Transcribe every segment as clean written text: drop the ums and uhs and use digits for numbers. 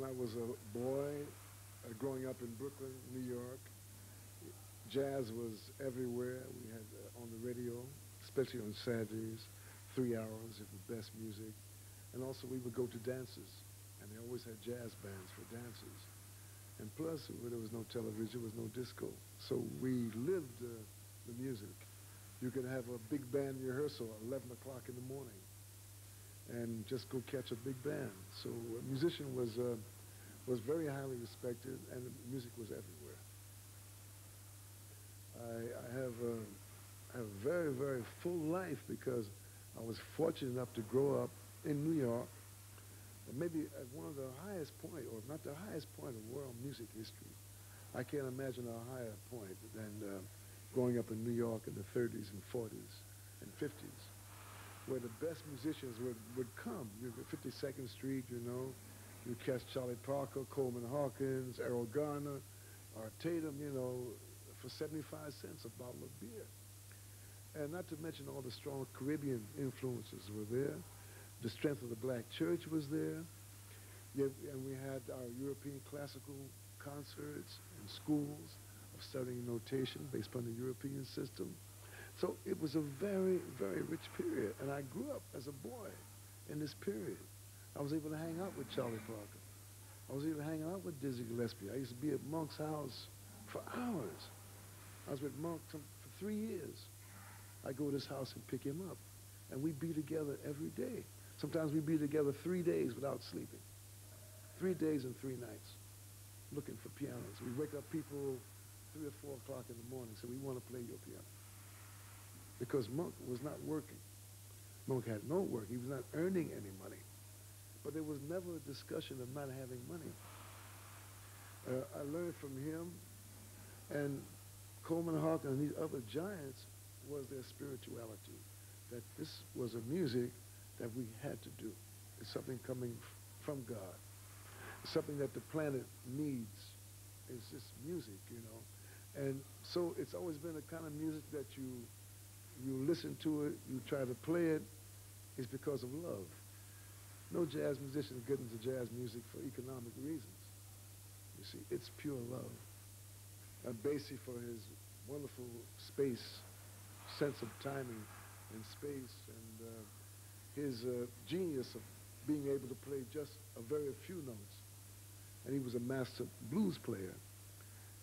I was a boy growing up in Brooklyn, New York, jazz was everywhere. We had on the radio, especially on Saturdays, 3 hours of the best music. And also we would go to dances, and they always had jazz bands for dances. And plus, there was no television, there was no disco. So we lived the music. You could have a big band rehearsal at 11 o'clock in the morning and just go catch a big band. So a musician was very highly respected, and the music was everywhere. I have a very, very full life because I was fortunate enough to grow up in New York, and maybe at one of the highest point, or not the highest point of world music history. I can't imagine a higher point than growing up in New York in the 30s and 40s and 50s, where the best musicians would come. You go 52nd Street, you know, you catch Charlie Parker, Coleman Hawkins, Errol Garner, or Tatum, you know, for 75 cents a bottle of beer. And not to mention all the strong Caribbean influences were there. The strength of the black church was there. And we had our European classical concerts and schools of studying notation based upon the European system. So it was a very, very rich period. And I grew up as a boy in this period. I was able to hang out with Charlie Parker. I was able to hang out with Dizzy Gillespie. I used to be at Monk's house for hours. I was with Monk for 3 years. I go to his house and pick him up. And we'd be together every day. Sometimes we'd be together 3 days without sleeping. 3 days and 3 nights looking for pianos. We'd wake up people 3 or 4 o'clock in the morning, so we want to play your piano. Because Monk was not working. Monk had no work. He was not earning any money. But there was never a discussion of not having money. I learned from him, and Coleman Hawkins and these other giants was their spirituality, that this was a music that we had to do. It's something coming from God. It's something that the planet needs. It's just music, you know. And so it's always been a kind of music that you listen to it, you try to play it, it's because of love. No jazz musicians get into jazz music for economic reasons. You see, it's pure love. Basie for his wonderful sense of timing and space, and his genius of being able to play just a very few notes. And he was a master blues player.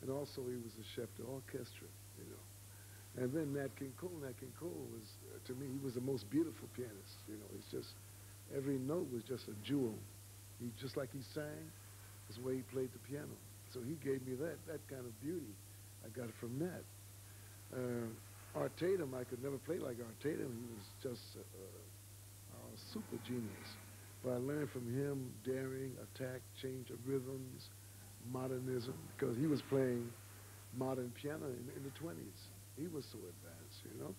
And also he was a chef d'orchestre, you know. And then Nat King Cole was, to me, he was the most beautiful pianist, you know. It's just, every note was just a jewel. Just like he sang, that's the way he played the piano. So he gave me that kind of beauty. I got it from Nat. Art Tatum, I could never play like Art Tatum. He was just a super genius. But I learned from him daring, attack, change of rhythms, modernism, because he was playing modern piano in the 20s. He was so advanced, you know.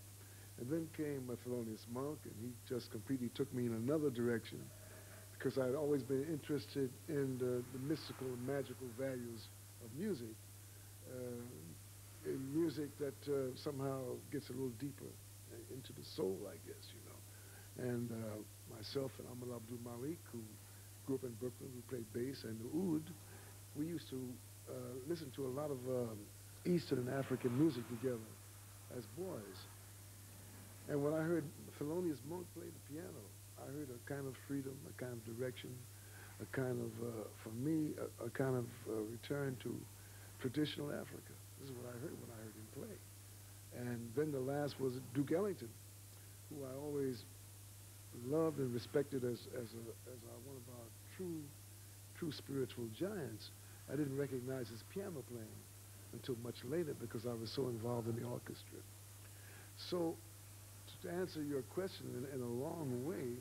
And then came Thelonious Monk, and he just completely took me in another direction, because I'd always been interested in the mystical and magical values of music. In music that somehow gets a little deeper into the soul, I guess, you know. And myself and Amal Abdul Malik, who grew up in Brooklyn, who played bass, and the oud, we used to listen to a lot of Eastern and African music together as boys. And when I heard Thelonious Monk play the piano, I heard a kind of freedom, a kind of direction, a kind of, for me, a kind of return to traditional Africa. This is what I heard when I heard him play. And then the last was Duke Ellington, who I always loved and respected as one of our true spiritual giants. I didn't recognize his piano playing until much later because I was so involved in the orchestra. So to answer your question in a long way,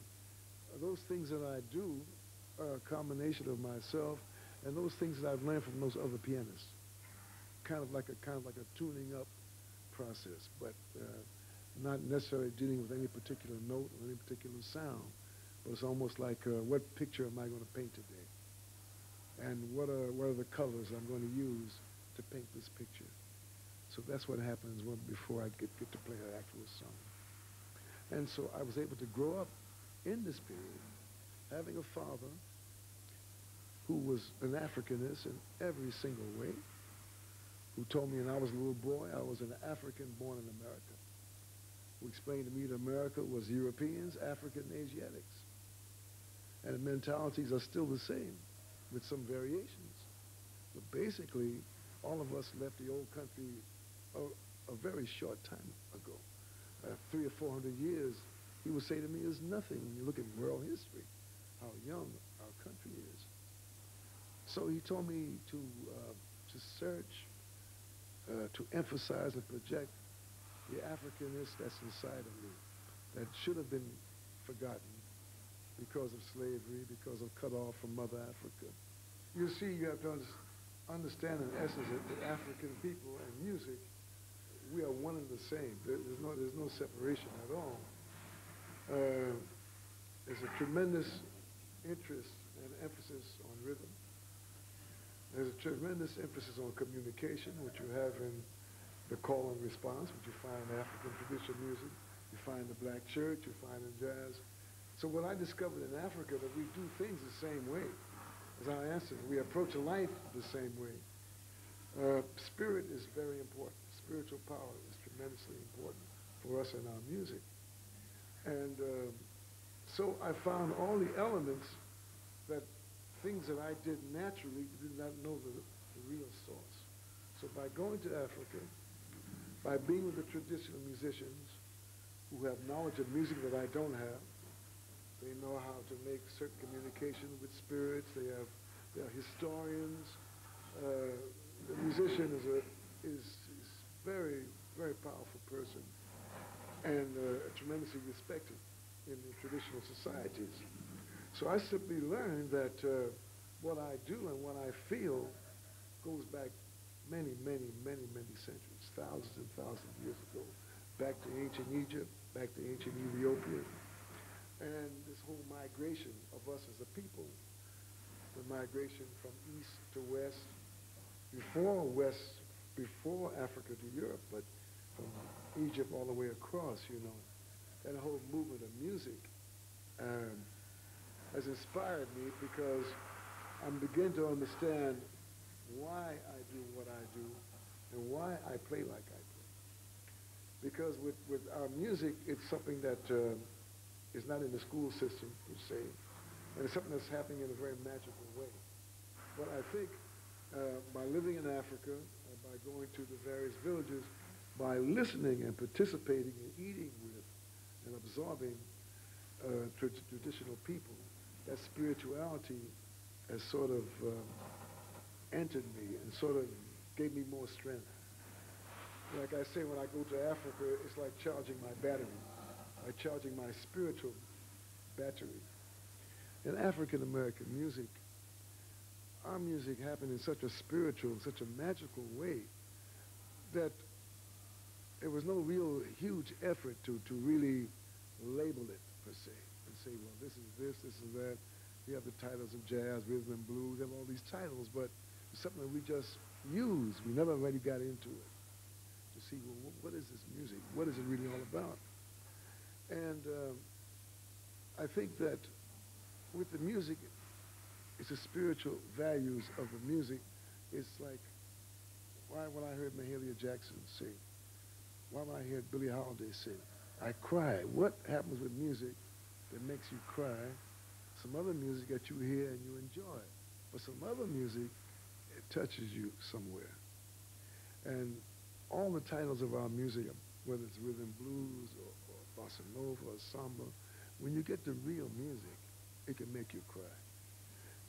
those things that I do are a combination of myself and those things that I've learned from those other pianists. Kind of like a tuning up process, but not necessarily dealing with any particular note or any particular sound. But it's almost like, what picture am I going to paint today? And what are the colors I'm going to use to paint this picture? So that's what happens before I get to play an actual song. And so I was able to grow up in this period, having a father who was an Africanist in every single way, who told me when I was a little boy I was an African born in America, who explained to me that America was Europeans, African, and Asiatics. And the mentalities are still the same, with some variations. But basically, all of us left the old country a very short time ago. 300 or 400 years, he would say to me, is nothing when you look at world history, how young our country is. So he told me to search, to emphasize and project the Africanist that's inside of me, that should have been forgotten because of slavery, because of cut off from Mother Africa. You see, you have to understand in essence that the African people and music, we are one and the same. There's no separation at all. There's a tremendous interest and emphasis on rhythm. There's a tremendous emphasis on communication, which you have in the call and response, which you find in African traditional music. You find the black church, you find in jazz. So what I discovered in Africa, that we do things the same way. As I answered, we approach life the same way. Spirit is very important. Spiritual power is tremendously important for us in our music. And so I found all the elements that things that I did naturally, did not know the real source. So by going to Africa, by being with the traditional musicians who have knowledge of music that I don't have, they know how to make certain communication with spirits. They are historians. The musician is very, very powerful person and tremendously respected in the traditional societies. So I simply learned that what I do and what I feel goes back many, many, many, many centuries, thousands and thousands of years ago, back to ancient Egypt, back to ancient Ethiopia. And this whole migration of us as a people, the migration from east to west, before Africa to Europe, but from Egypt all the way across, you know. That whole movement of music has inspired me because I'm beginning to understand why I do what I do and why I play like I play. Because with our music, it's something that is not in the school system, per se, and it's something that's happening in a very magical way. But I think by living in Africa, by going to the various villages, by listening and participating and eating with and absorbing traditional people, that spirituality has sort of entered me and sort of gave me more strength. Like I say, when I go to Africa, it's like charging my battery, like charging my spiritual battery. In African-American music, our music happened in such a spiritual, such a magical way that there was no real huge effort to really label it, per se, and say, well, this is this, this is that. We have the titles of jazz, rhythm and blues, we have all these titles, but it's something that we just use. We never really got into it to see, well, what is this music? What is it really all about? And I think that with the music, it's the spiritual values of the music. It's like, why when I heard Mahalia Jackson sing? Why when I heard Billie Holiday sing? I cry. What happens with music that makes you cry? Some other music that you hear and you enjoy. But some other music, it touches you somewhere. And all the titles of our music, whether it's rhythm blues or bossa nova or samba, when you get the real music, it can make you cry.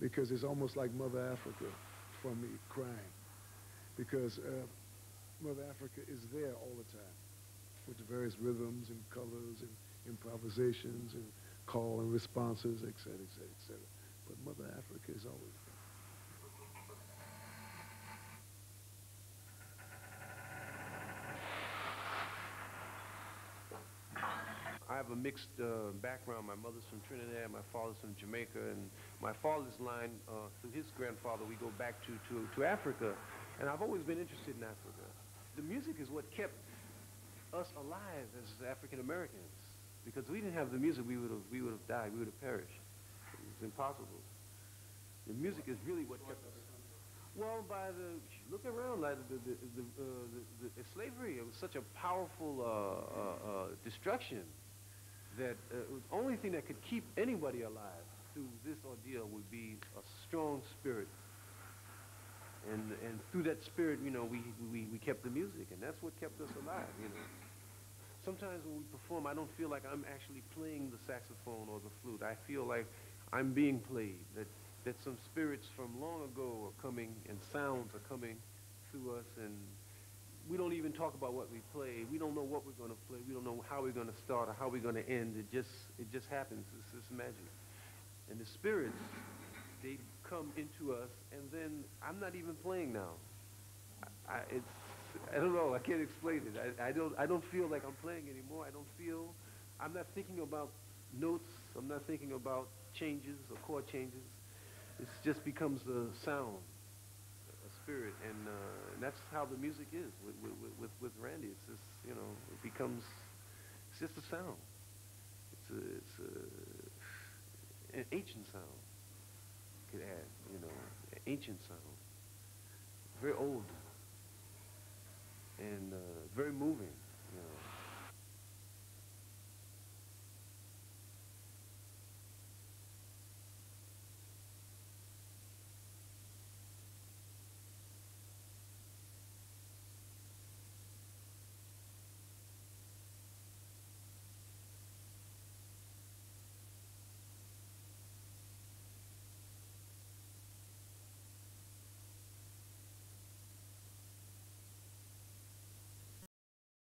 Because it's almost like Mother Africa for me, crying. Because Mother Africa is there all the time with the various rhythms and colors and improvisations and call and responses, et cetera, et cetera, et cetera. But Mother Africa is always there. I have a mixed background. My mother's from Trinidad, my father's from Jamaica, and my father's line, through his grandfather, we go back to Africa. And I've always been interested in Africa. The music is what kept us alive as African Americans. Because if we didn't have the music, we would have died, we would have perished. It was impossible. The music is really what kept us. Well, by the look around, like the slavery, it was such a powerful destruction that the only thing that could keep anybody alive through this ordeal would be a strong spirit. And through that spirit, you know, we kept the music, and that's what kept us alive, you know. Sometimes when we perform, I don't feel like I'm actually playing the saxophone or the flute. I feel like I'm being played, that some spirits from long ago are coming, and sounds are coming through us, and we don't even talk about what we play. We don't know what we're going to play. We don't know how we're going to start or how we're going to end. It just happens. It's magic. And the spirits, they come into us, and then I'm not even playing now. I don't know. I can't explain it. I don't feel like I'm playing anymore. I'm not thinking about notes. I'm not thinking about changes or chord changes. It just becomes a sound, a spirit, and that's how the music is with Randy. It's just, you know, it's just a sound. It's an ancient sound. Could add, you know, an ancient sound, very old, and very moving.